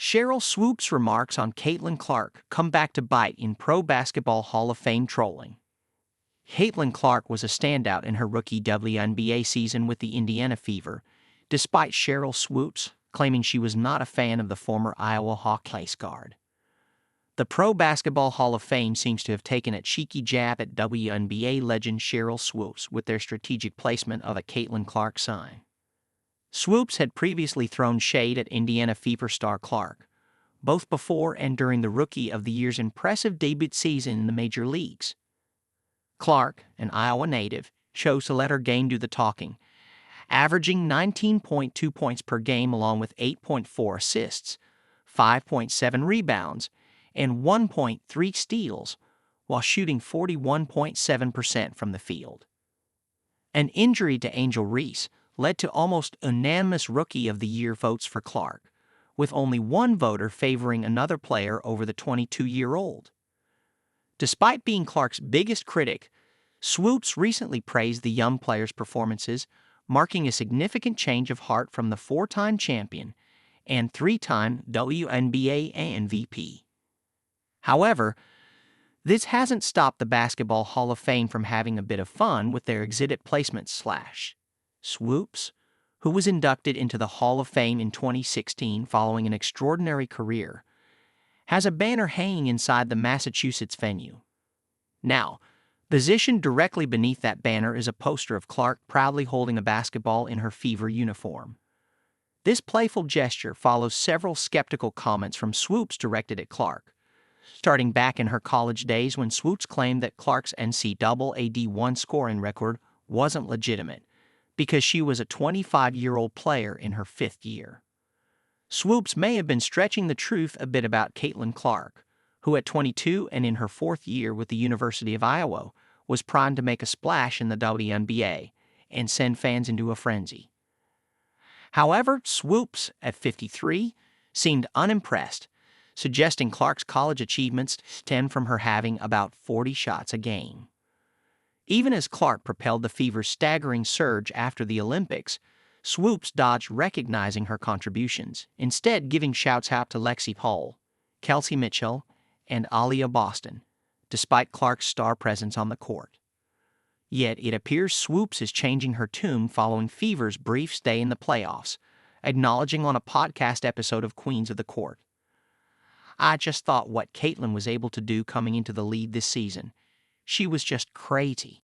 Sheryl Swoopes' remarks on Caitlin Clark come back to bite in Pro Basketball Hall of Fame trolling. Caitlin Clark was a standout in her rookie WNBA season with the Indiana Fever, despite Sheryl Swoopes claiming she was not a fan of the former Iowa Hawkeyes guard. The Pro Basketball Hall of Fame seems to have taken a cheeky jab at WNBA legend Sheryl Swoopes with their strategic placement of a Caitlin Clark sign. Swoopes had previously thrown shade at Indiana Fever star Clark, both before and during the Rookie of the Year's impressive debut season in the major leagues. Clark, an Iowa native, chose to let her game do the talking, averaging 19.2 points per game along with 8.4 assists, 5.7 rebounds, and 1.3 steals, while shooting 41.7% from the field. An injury to Angel Reese led to almost unanimous Rookie of the Year votes for Clark, with only one voter favoring another player over the 22-year-old. Despite being Clark's biggest critic, Swoopes recently praised the young player's performances, marking a significant change of heart from the four-time champion and three-time WNBA MVP. However, this hasn't stopped the Basketball Hall of Fame from having a bit of fun with their exhibit placements. Swoopes, who was inducted into the Hall of Fame in 2016 following an extraordinary career, has a banner hanging inside the Massachusetts venue. Now, positioned directly beneath that banner is a poster of Clark proudly holding a basketball in her Fever uniform. This playful gesture follows several skeptical comments from Swoopes directed at Clark, starting back in her college days when Swoopes claimed that Clark's NCAA scoring record wasn't legitimate because she was a 25-year-old player in her fifth year. Swoopes may have been stretching the truth a bit about Caitlin Clark, who at 22 and in her fourth year with the University of Iowa was primed to make a splash in the WNBA and send fans into a frenzy. However, Swoopes, at 53, seemed unimpressed, suggesting Clark's college achievements stem from her having about 40 shots a game. Even as Clark propelled the Fever's staggering surge after the Olympics, Swoopes dodged recognizing her contributions, instead giving shouts out to Lexi Hull, Kelsey Mitchell, and Aaliyah Boston, despite Clark's star presence on the court. Yet it appears Swoopes is changing her tune following Fever's brief stay in the playoffs, acknowledging on a podcast episode of Queens of the Court. "I just thought what Caitlin was able to do coming into the league this season. She was just crazy.